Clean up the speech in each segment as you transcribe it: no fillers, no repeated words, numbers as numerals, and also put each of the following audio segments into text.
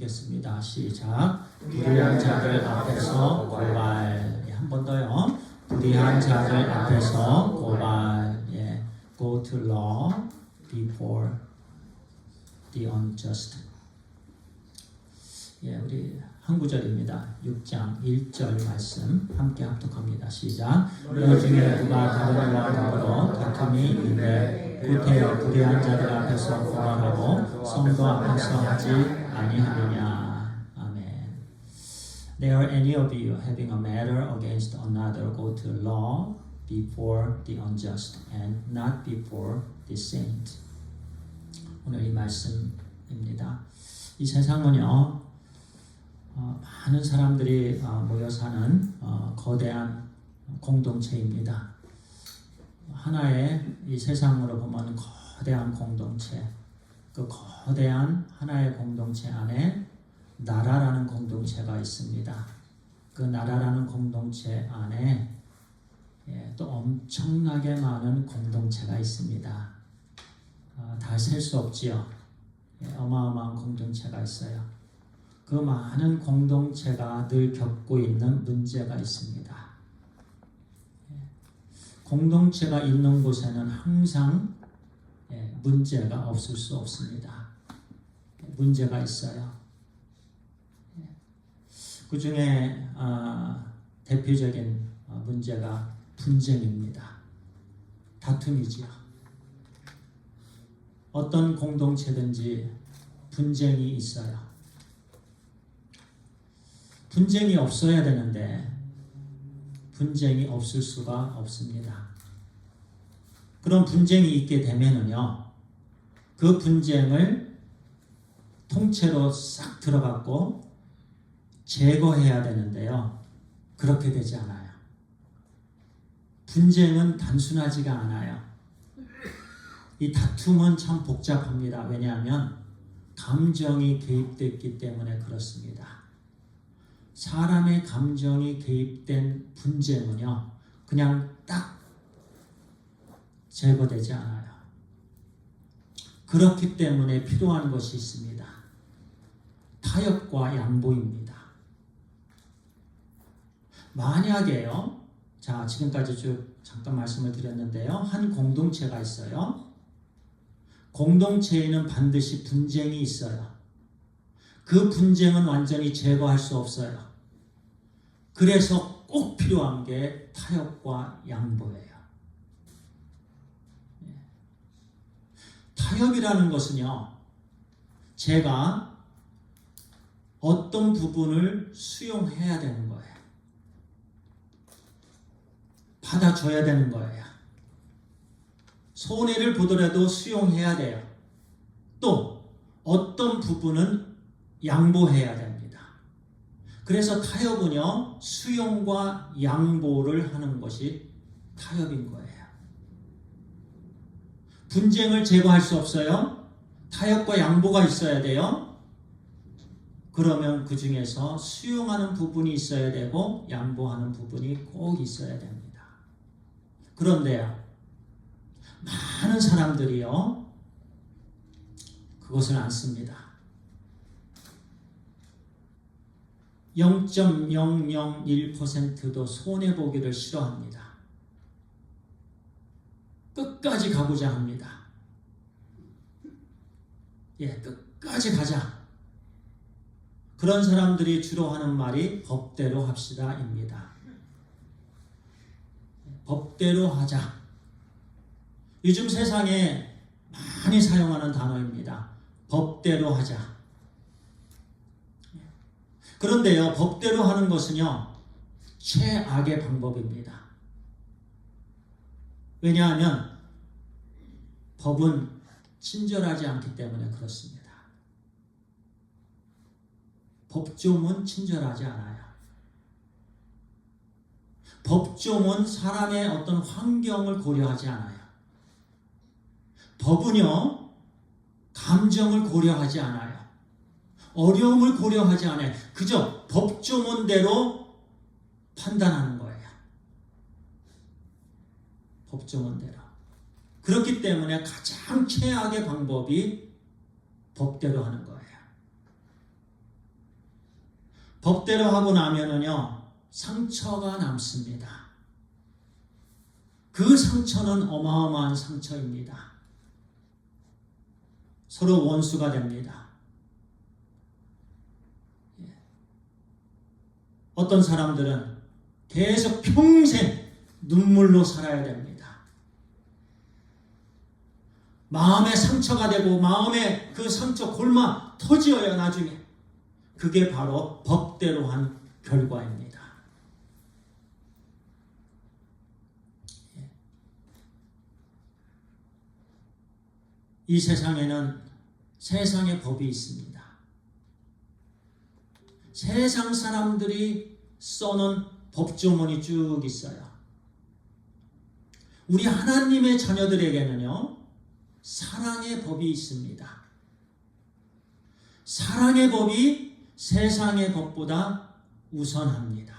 하겠습니다. 시작. 불의한 자들 앞에서 고발. 한 번 더요. 불의한 자들 앞에서 고발. Go to law before the unjust. 우리 한 구절입니다. 6장 1절 말씀 함께 합독합니다. 시작. 너 중에 누가 다른 이와 더불어 다툼이 있는데 구태여 불의한 자들 앞에서 고발하고 성도 앞에서 하지 아니하느냐. 아멘. There are any of you having a matter against another, go to law before the unjust and not before the saint. 오늘 이 말씀입니다. 이 세상은요, 많은 사람들이 모여 사는 거대한 공동체입니다. 하나의 이 세상으로 보면 거대한 공동체, 그 거대한 하나의 공동체 안에 나라라는 공동체가 있습니다. 그 나라라는 공동체 안에 또 엄청나게 많은 공동체가 있습니다. 다 셀 수 없지요. 어마어마한 공동체가 있어요. 그 많은 공동체가 늘 겪고 있는 문제가 있습니다. 공동체가 있는 곳에는 항상 문제가 없을 수 없습니다. 문제가 있어요. 그 중에 대표적인 문제가 분쟁입니다. 다툼이지요. 어떤 공동체든지 분쟁이 있어요. 분쟁이 없어야 되는데 분쟁이 없을 수가 없습니다. 그런 분쟁이 있게 되면은요, 그 분쟁을 통째로 싹 들어갔고 제거해야 되는데요, 그렇게 되지 않아요. 분쟁은 단순하지가 않아요. 이 다툼은 참 복잡합니다. 왜냐하면 감정이 개입됐기 때문에 그렇습니다. 사람의 감정이 개입된 분쟁은요, 그냥 딱 제거되지 않아요. 그렇기 때문에 필요한 것이 있습니다. 타협과 양보입니다. 만약에요, 자, 지금까지 쭉 잠깐 말씀을 드렸는데요, 한 공동체가 있어요. 공동체에는 반드시 분쟁이 있어요. 그 분쟁은 완전히 제거할 수 없어요. 그래서 꼭 필요한 게 타협과 양보예요. 타협이라는 것은요, 제가 어떤 부분을 수용해야 되는 거예요. 받아줘야 되는 거예요. 손해를 보더라도 수용해야 돼요. 또 어떤 부분은 양보해야 됩니다. 그래서 타협은요, 수용과 양보를 하는 것이 타협인 거예요. 분쟁을 제거할 수 없어요. 타협과 양보가 있어야 돼요. 그러면 그 중에서 수용하는 부분이 있어야 되고 양보하는 부분이 꼭 있어야 됩니다. 그런데요, 많은 사람들이요, 그것을 안 씁니다. 0.001%도 손해보기를 싫어합니다. 끝까지 가고자 합니다. 끝까지 가자. 그런 사람들이 주로 하는 말이 법대로 합시다입니다. 법대로 하자. 요즘 세상에 많이 사용하는 단어입니다. 법대로 하자. 그런데요, 법대로 하는 것은요, 최악의 방법입니다. 왜냐하면 법은 친절하지 않기 때문에 그렇습니다. 법조문 친절하지 않아요. 법조문 사람의 어떤 환경을 고려하지 않아요. 법은요, 감정을 고려하지 않아요. 어려움을 고려하지 않아요. 그저 법조문대로 판단하는 거예요. 법조문대로. 그렇기 때문에 가장 최악의 방법이 법대로 하는 거예요. 법대로 하고 나면은요, 상처가 남습니다. 그 상처는 어마어마한 상처입니다. 서로 원수가 됩니다. 어떤 사람들은 계속 평생 눈물로 살아야 됩니다. 마음에 상처가 되고 마음에 그 상처 골마 터지어야 나중에 그게 바로 법대로 한 결과입니다. 이 세상에는 세상의 법이 있습니다. 세상 사람들이 써놓은 법조문이 쭉 있어요. 우리 하나님의 자녀들에게는요, 사랑의 법이 있습니다. 사랑의 법이 세상의 법보다 우선합니다.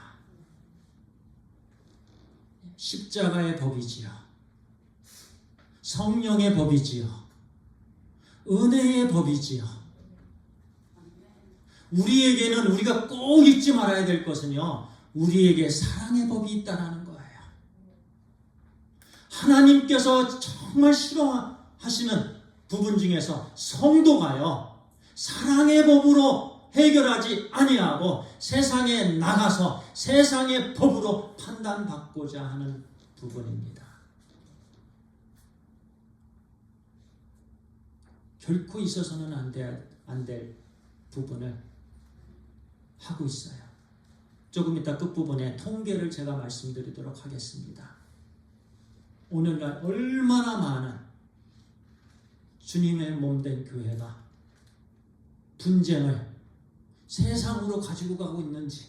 십자가의 법이지요. 성령의 법이지요. 은혜의 법이지요. 우리에게는 우리가 꼭 잊지 말아야 될 것은요, 우리에게 사랑의 법이 있다는 거예요. 하나님께서 정말 싫어하시는 부분 중에서 성도가요, 사랑의 법으로 해결하지 아니하고 세상에 나가서 세상의 법으로 판단받고자 하는 부분입니다. 결코 있어서는 안 될 부분을 하고 있어요. 조금 이따 끝부분에 통계를 제가 말씀드리도록 하겠습니다. 오늘날 얼마나 많은 주님의 몸된 교회가 분쟁을 세상으로 가지고 가고 있는지,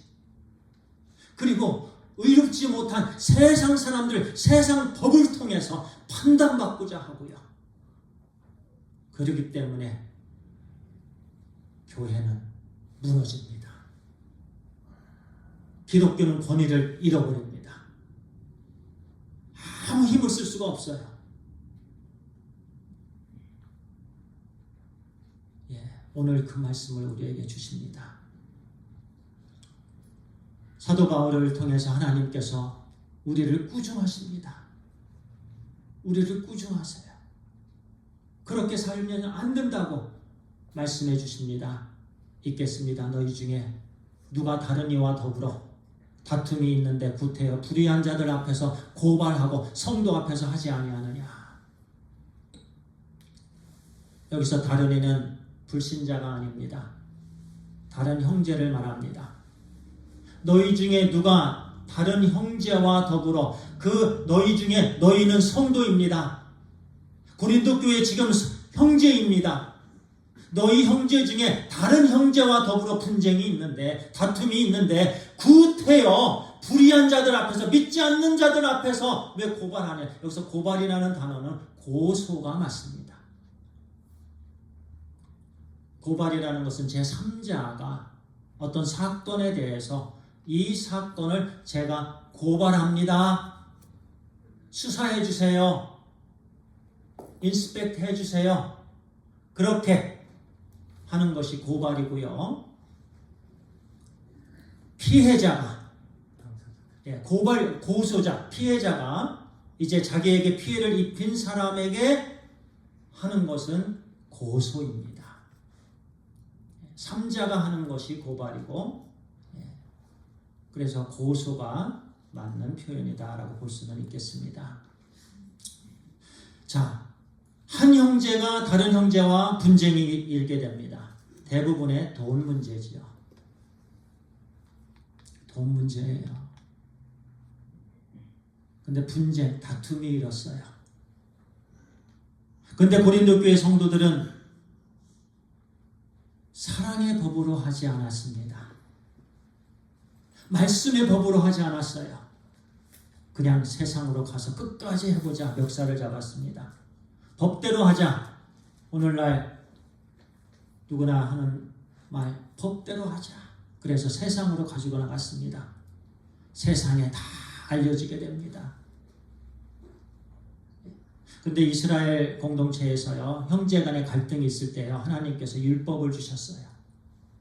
그리고 의롭지 못한 세상 사람들, 세상 법을 통해서 판단받고자 하고요. 그렇기 때문에 교회는 무너집니다. 기독교는 권위를 잃어버립니다. 아무 힘을 쓸 수가 없어요. 오늘 그 말씀을 우리에게 주십니다. 사도 바울을 통해서 하나님께서 우리를 꾸중하십니다. 우리를 꾸중하세요. 그렇게 살면 안 된다고 말씀해 주십니다. 읽겠습니다. 너희 중에 누가 다른 이와 더불어 다툼이 있는데 구태여 불의한 자들 앞에서 고발하고 성도 앞에서 하지 아니하느냐. 여기서 다른 이는 불신자가 아닙니다. 다른 형제를 말합니다. 너희 중에 누가 다른 형제와 더불어, 그 너희 중에 너희는 성도입니다. 고린도 교회 지금 형제입니다. 너희 형제 중에 다른 형제와 더불어 분쟁이 있는데, 다툼이 있는데 구태여 불의한 자들 앞에서, 믿지 않는 자들 앞에서 왜 고발하냐. 여기서 고발이라는 단어는 고소가 맞습니다. 고발이라는 것은 제3자가 어떤 사건에 대해서 이 사건을 제가 고발합니다. 수사해 주세요. 인스펙트 해주세요. 그렇게 하는 것이 고발이고요. 피해자가, 고소자, 피해자가 이제 자기에게 피해를 입힌 사람에게 하는 것은 고소입니다. 3자가 하는 것이 고발이고, 그래서 고소가 맞는 표현이다라고 볼 수는 있겠습니다. 자, 한 형제가 다른 형제와 분쟁이 일게 됩니다. 대부분의 돈 문제지요. 돈 문제예요. 근데 분쟁, 다툼이 일었어요. 근데 고린도 교회 성도들은 사랑의 법으로 하지 않았습니다. 말씀의 법으로 하지 않았어요. 그냥 세상으로 가서 끝까지 해보자 멱살을 잡았습니다. 법대로 하자. 오늘날 누구나 하는 말, 법대로 하자. 그래서 세상으로 가지고 나갔습니다. 세상에 다 알려지게 됩니다. 근데 이스라엘 공동체에서요, 형제 간의 갈등이 있을 때요, 하나님께서 율법을 주셨어요.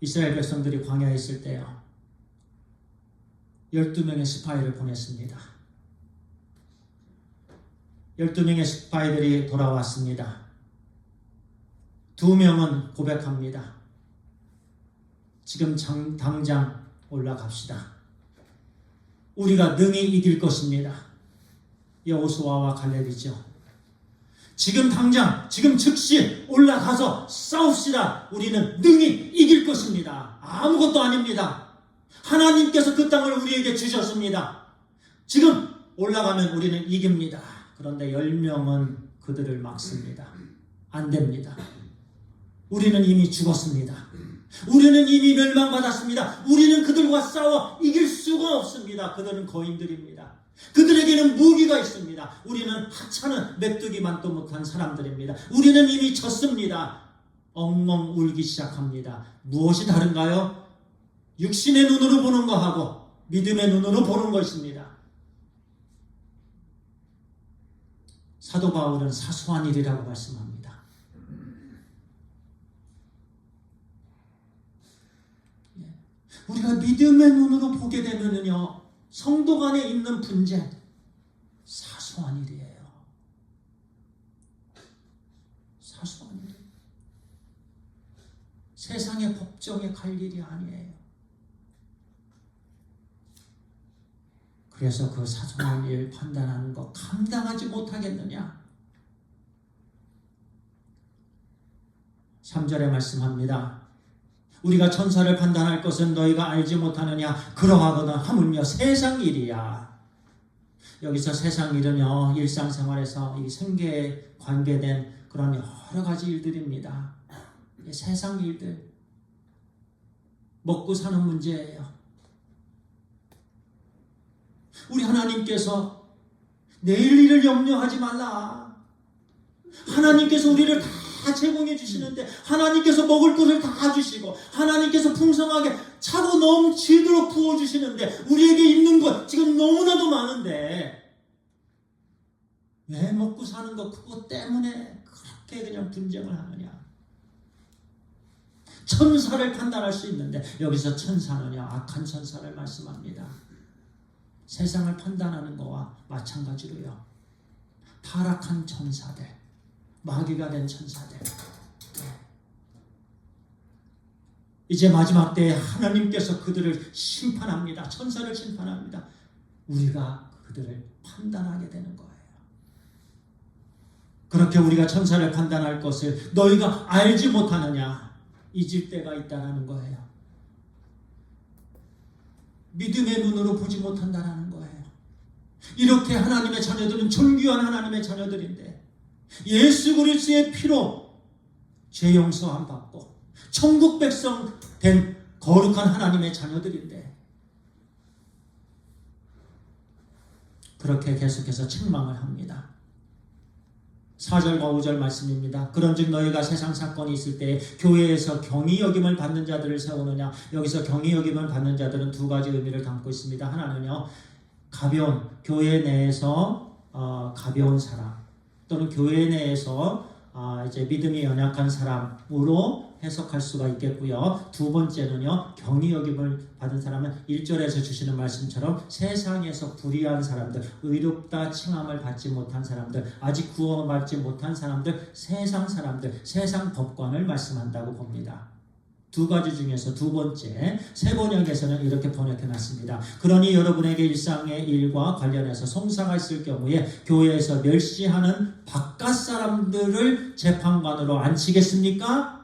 이스라엘 백성들이 광야에 있을 때요, 12명의 스파이를 보냈습니다. 12명의 스파이들이 돌아왔습니다. 2명은 고백합니다. 지금 당장 올라갑시다. 우리가 능히 이길 것입니다. 여호수아와 갈렙이죠. 지금 당장, 지금 즉시 올라가서 싸웁시다. 우리는 능히 이길 것입니다. 아무것도 아닙니다. 하나님께서 그 땅을 우리에게 주셨습니다. 지금 올라가면 우리는 이깁니다. 그런데 10명은 그들을 막습니다. 안 됩니다. 우리는 이미 죽었습니다. 우리는 이미 멸망받았습니다. 우리는 그들과 싸워 이길 수가 없습니다. 그들은 거인들입니다. 그들에게는 무기가 있습니다. 우리는 하찮은 메뚜기만도 못한 사람들입니다. 우리는 이미 졌습니다. 엉엉 울기 시작합니다. 무엇이 다른가요? 육신의 눈으로 보는 거하고 믿음의 눈으로 보는 것입니다. 사도 바울은 사소한 일이라고 말씀합니다. 우리가 믿음의 눈으로 보게 되면요, 성도 간에 있는 분쟁, 사소한 일이에요. 사소한 일. 세상의 법정에 갈 일이 아니에요. 그래서 그 사소한 일 판단하는 거 감당하지 못하겠느냐? 3절에 말씀합니다. 우리가 천사를 판단할 것은 너희가 알지 못하느냐? 그러하거나 하물며 세상 일이야. 여기서 세상 일은요, 일상생활에서 이 생계에 관계된 그런 여러 가지 일들입니다. 세상 일들, 먹고 사는 문제예요. 우리 하나님께서 내일 일을 염려하지 말라. 하나님께서 우리를 다 제공해 주시는데, 하나님께서 먹을 것을 다 주시고, 하나님께서 풍성하게 차고 넘치도록 부어주시는데, 우리에게 있는 것 지금 너무나도 많은데 왜 먹고 사는 것 그것 때문에 그렇게 그냥 분쟁을 하느냐? 천사를 판단할 수 있는데, 여기서 천사는요, 악한 천사를 말씀합니다. 세상을 판단하는 것과 마찬가지로요, 타락한 천사들, 마귀가 된 천사들. 이제 마지막 때에 하나님께서 그들을 심판합니다. 천사를 심판합니다. 우리가 그들을 판단하게 되는 거예요. 그렇게 우리가 천사를 판단할 것을 너희가 알지 못하느냐? 잊을 때가 있다는 거예요. 믿음의 눈으로 보지 못한다는 거예요. 이렇게 하나님의 자녀들은 존귀한 하나님의 자녀들인데, 예수 그리스도의 피로 죄 용서함 받고 천국 백성 된 거룩한 하나님의 자녀들인데, 그렇게 계속해서 책망을 합니다. 4절과 5절 말씀입니다. 그런즉 너희가 세상 사건이 있을 때 교회에서 경히 여김을 받는 자들을 세우느냐? 여기서 경히 여김을 받는 자들은 두 가지 의미를 담고 있습니다. 하나는요, 가벼운, 교회 내에서 가벼운 사람, 또는 교회 내에서 이제 믿음이 연약한 사람으로 해석할 수가 있겠고요. 두 번째는요, 경히 여김을 받은 사람은 1절에서 주시는 말씀처럼 세상에서 불의한 사람들, 의롭다 칭함을 받지 못한 사람들, 아직 구원받지 못한 사람들, 세상 법관을 말씀한다고 봅니다. 두 가지 중에서 두 번째, 새 번역에서는 이렇게 번역해놨습니다. 그러니 여러분에게 일상의 일과 관련해서 송사가 있을 경우에 교회에서 멸시하는 바깥 사람들을 재판관으로 앉히겠습니까?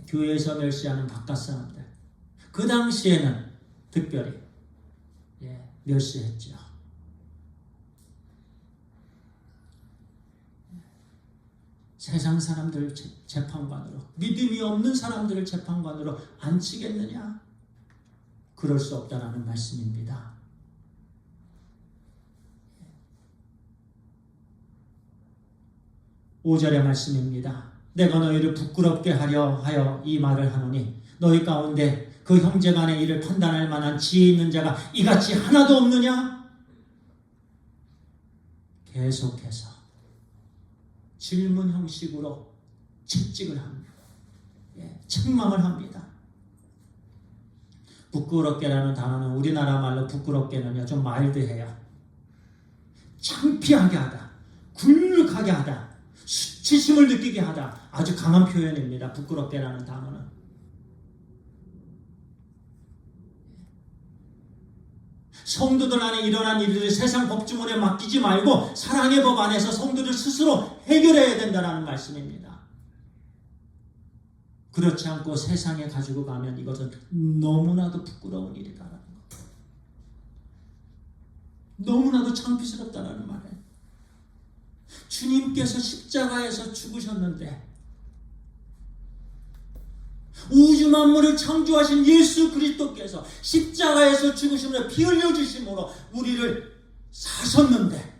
교회에서 멸시하는 바깥 사람들, 그 당시에는 특별히 멸시했죠. 세상 사람들을 재판관으로, 믿음이 없는 사람들을 재판관으로 앉히겠느냐? 그럴 수 없다라는 말씀입니다. 5절의 말씀입니다. 내가 너희를 부끄럽게 하려 하여 이 말을 하노니 너희 가운데 그 형제간의 일을 판단할 만한 지혜 있는 자가 이같이 하나도 없느냐? 계속해서 질문 형식으로 채찍을 합니다. 책망을 합니다. 부끄럽게라는 단어는 우리나라 말로 부끄럽게는요 좀 마일드해요. 창피하게 하다, 굴욕하게 하다, 수치심을 느끼게 하다. 아주 강한 표현입니다. 부끄럽게라는 단어는. 성도들 안에 일어난 일들을 세상 법주문에 맡기지 말고 사랑의 법 안에서 성도들 스스로 해결해야 된다는 말씀입니다. 그렇지 않고 세상에 가지고 가면 이것은 너무나도 부끄러운 일이다라는 것. 너무나도 창피스럽다라는 말이에요. 주님께서 십자가에서 죽으셨는데 우주 만물을 창조하신 예수 그리스도께서 십자가에서 죽으심으로 피 흘려주심으로 우리를 사셨는데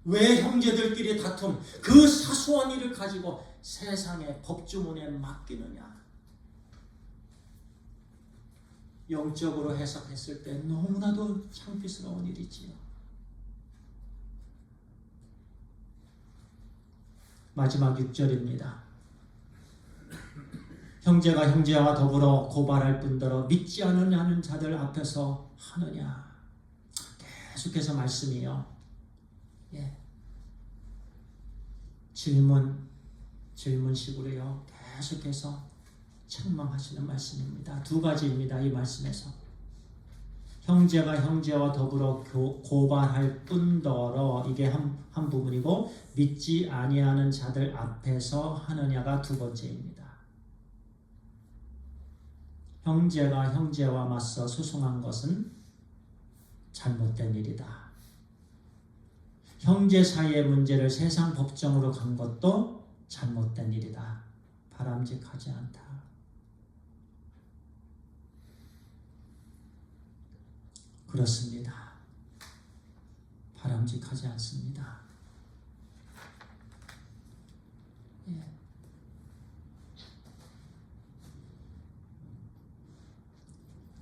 왜 형제들끼리 다툼 그 사소한 일을 가지고 세상의 법주문에 맡기느냐. 영적으로 해석했을 때 너무나도 창피스러운 일이지요. 마지막 6절입니다. 형제가 형제와 더불어 고발할 뿐더러 믿지 않으냐는 자들 앞에서 하느냐. 계속해서 말씀이요. 질문식으로요. 계속해서 책망하시는 말씀입니다. 두 가지입니다. 이 말씀에서. 형제가 형제와 더불어 고발할 뿐더러 이게 한 부분이고 믿지 아니하는 자들 앞에서 하느냐가 두 번째입니다. 형제가 형제와 맞서 소송한 것은 잘못된 일이다. 형제 사이의 문제를 세상 법정으로 간 것도 잘못된 일이다. 바람직하지 않다. 그렇습니다. 바람직하지 않습니다.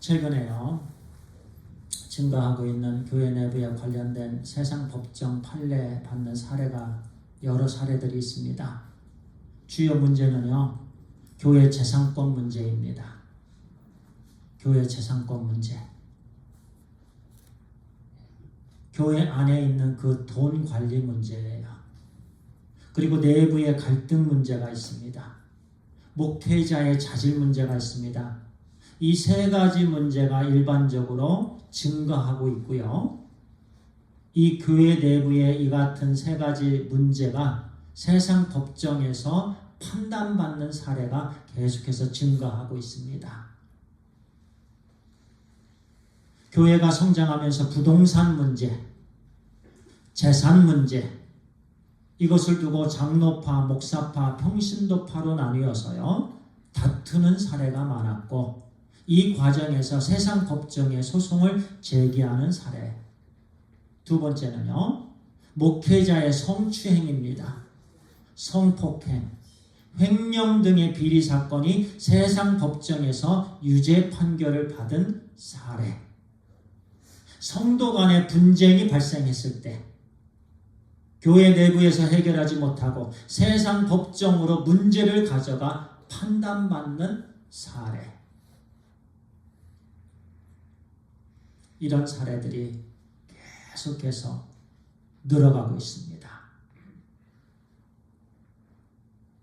최근에요. 증가하고 있는 교회 내부에 관련된 세상 법정 판례 받는 사례가 여러 사례들이 있습니다. 주요 문제는요. 교회 재산권 문제입니다. 교회 재산권 문제. 교회 안에 있는 그 돈 관리 문제예요. 그리고 내부의 갈등 문제가 있습니다. 목회자의 자질 문제가 있습니다. 이 세 가지 문제가 일반적으로 증가하고 있고요. 이 교회 내부에 이 같은 세 가지 문제가 세상 법정에서 판단받는 사례가 계속해서 증가하고 있습니다. 교회가 성장하면서 부동산 문제, 재산 문제, 이것을 두고 장로파, 목사파, 평신도파로 나뉘어서요. 다투는 사례가 많았고 이 과정에서 세상 법정에 소송을 제기하는 사례. 두 번째는요. 목회자의 성추행입니다. 성폭행, 횡령 등의 비리 사건이 세상 법정에서 유죄 판결을 받은 사례. 성도 간의 분쟁이 발생했을 때 교회 내부에서 해결하지 못하고 세상 법정으로 문제를 가져가 판단받는 사례. 이런 사례들이 계속해서 늘어가고 있습니다.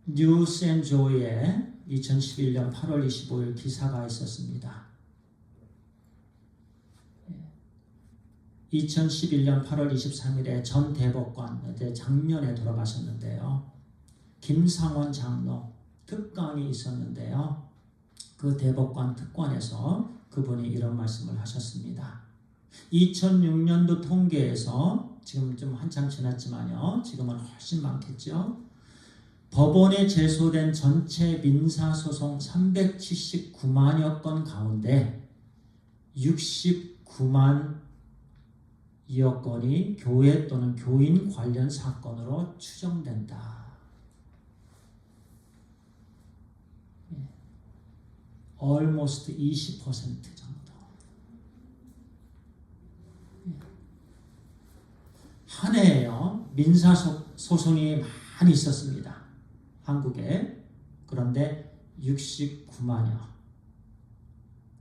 뉴스앤조이에 2011년 8월 25일 기사가 있었습니다. 2011년 8월 23일에 전 대법관, 작년에 돌아가셨는데요. 김상원 장로 특강이 있었는데요. 그 대법관 특관에서 그분이 이런 말씀을 하셨습니다. 2006년도 통계에서 지금 좀 한참 지났지만요. 지금은 훨씬 많겠죠. 법원에 제소된 전체 민사소송 379만여 건 가운데 69만여 건이 교회 또는 교인 관련 사건으로 추정된다. almost 20% 정도. 한 해에요. 민사소송이 많이 있었습니다. 한국에. 그런데 69만여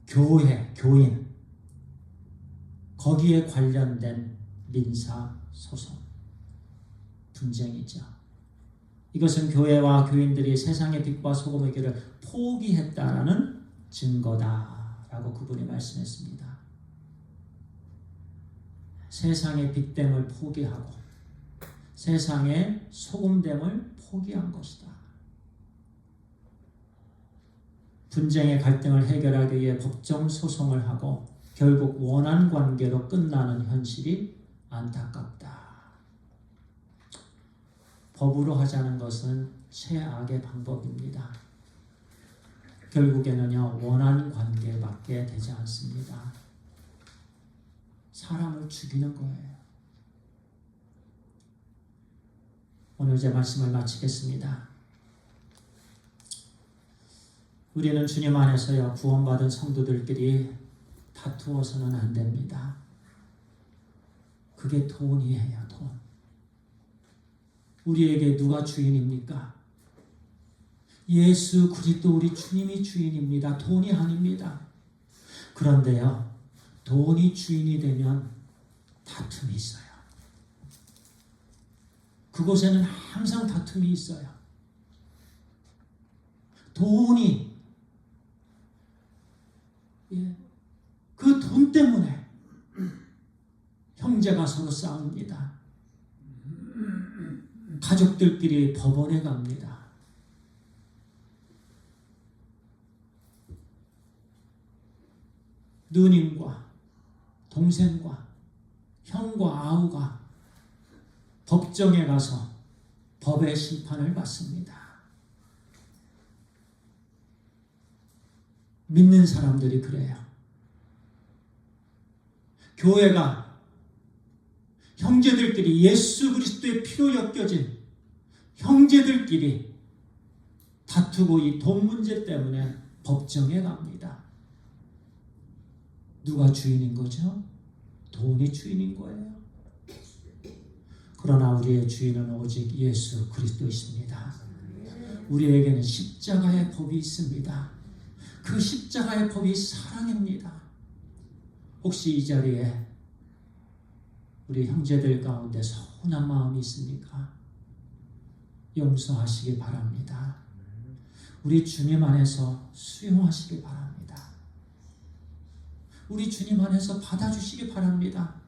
교인 거기에 관련된 민사 소송 분쟁이죠. 이것은 교회와 교인들이 세상의 빛과 소금의 길을 포기했다라는 증거다라고 그분이 말씀했습니다. 세상의 빛됨을 포기하고 세상의 소금됨을 포기한 것이다. 분쟁의 갈등을 해결하기 위해 법정 소송을 하고 결국 원한 관계로 끝나는 현실이 안타깝다. 법으로 하자는 것은 최악의 방법입니다. 결국에는요, 원한 관계밖에 되지 않습니다. 사람을 죽이는 거예요. 오늘 제 말씀을 마치겠습니다. 우리는 주님 안에서요, 구원받은 성도들끼리 다투어서는 안 됩니다. 그게 돈이에요, 돈. 우리에게 누가 주인입니까? 예수 그리스도 우리 주님이 주인입니다. 돈이 아닙니다. 그런데요, 돈이 주인이 되면 다툼이 있어요. 그곳에는 항상 다툼이 있어요. 돈이 그 돈 때문에 형제가 서로 싸웁니다. 가족들끼리 법원에 갑니다. 누님과 동생과 형과 아우가 법정에 가서 법의 심판을 받습니다. 믿는 사람들이 그래요. 교회가 형제들끼리 예수 그리스도의 피로 엮여진 형제들끼리 다투고 이 돈 문제 때문에 법정에 갑니다. 누가 주인인 거죠? 돈이 주인인 거예요. 그러나 우리의 주인은 오직 예수 그리스도이십니다. 우리에게는 십자가의 법이 있습니다. 그 십자가의 법이 사랑입니다. 혹시 이 자리에 우리 형제들 가운데 서운한 마음이 있습니까? 용서하시기 바랍니다. 우리 주님 안에서 수용하시기 바랍니다. 우리 주님 안에서 받아주시기 바랍니다.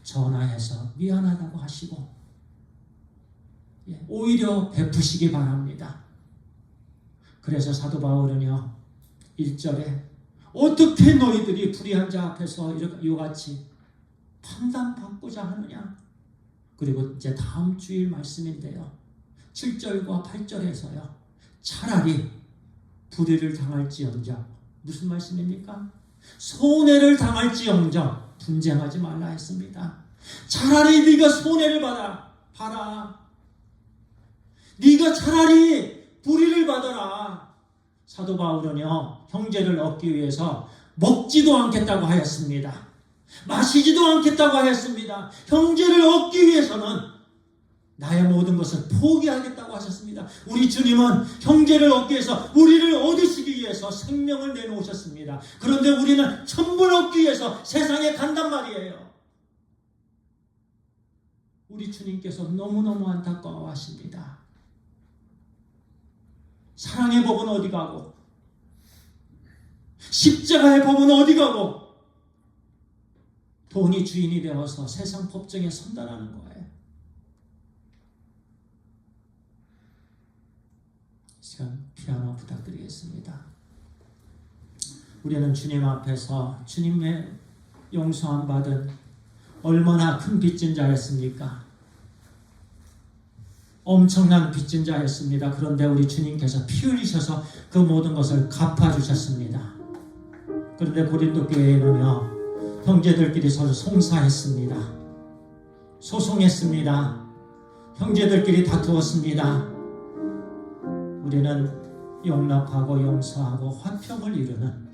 전화해서 미안하다고 하시고 오히려 베푸시기 바랍니다. 그래서 사도 바울은요 1절에 어떻게 너희들이 불의한 자 앞에서 이같이 판단받고자 하느냐. 그리고 이제 다음 주일 말씀인데요 7절과 8절에서요 차라리 불의를 당할지언정 무슨 말씀입니까? 손해를 당할지언정 분쟁하지 말라 했습니다. 차라리 네가 손해를 봐라. 네가 차라리 불의를 받아라. 사도 바울은요 형제를 얻기 위해서 먹지도 않겠다고 하였습니다. 마시지도 않겠다고 하였습니다. 형제를 얻기 위해서는 나의 모든 것을 포기하겠다고 하셨습니다. 우리 주님은 형제를 얻기 위해서 우리를 얻으시기 위해서 생명을 내놓으셨습니다. 그런데 우리는 천부를 얻기 위해서 세상에 간단 말이에요. 우리 주님께서 너무너무 안타까워하십니다. 사랑의 법은 어디 가고 십자가의 법은 어디 가고 돈이 주인이 되어서 세상 법정에 선단하는 거예요. 시간 피아노 부탁드리겠습니다. 우리는 주님 앞에서 주님의 용서함 받은 얼마나 큰 빚진 자였습니까? 엄청난 빚진 자였습니다. 그런데 우리 주님께서 피 흘리셔서 그 모든 것을 갚아주셨습니다. 그런데 고린도 교회에는요 형제들끼리 서로 송사했습니다. 소송했습니다. 형제들끼리 다투었습니다. 우리는 용납하고 용서하고 화평을 이루는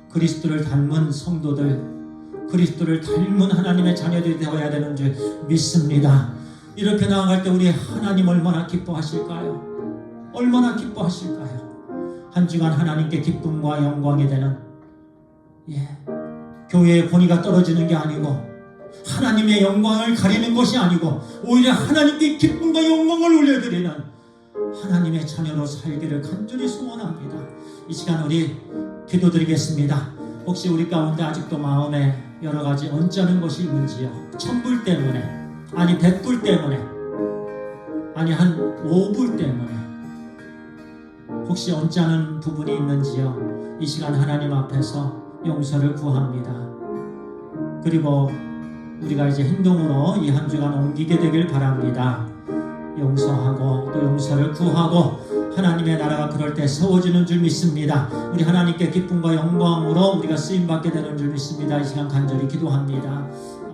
그리스도를 닮은 성도들, 그리스도를 닮은 하나님의 자녀들이 되어야 되는 줄 믿습니다. 이렇게 나아갈 때 우리 하나님 얼마나 기뻐하실까요? 얼마나 기뻐하실까요? 한 주간 하나님께 기쁨과 영광이 되는 교회의 권위가 떨어지는 게 아니고 하나님의 영광을 가리는 것이 아니고 오히려 하나님께 기쁨과 영광을 올려드리는 하나님의 자녀로 살기를 간절히 소원합니다. 이 시간 우리 기도드리겠습니다. 혹시 우리 가운데 아직도 마음에 여러 가지 언짢은 것이 있는지요? 천불 때문에, 아니 100불 때문에, 아니 한 5불 때문에 혹시 언짢은 부분이 있는지요? 이 시간 하나님 앞에서 용서를 구합니다. 그리고 우리가 이제 행동으로 이 한 주간 옮기게 되길 바랍니다. 용서하고 또 용서를 구하고 하나님의 나라가 그럴 때 세워지는 줄 믿습니다. 우리 하나님께 기쁨과 영광으로 우리가 쓰임받게 되는 줄 믿습니다. 이 시간 간절히 기도합니다.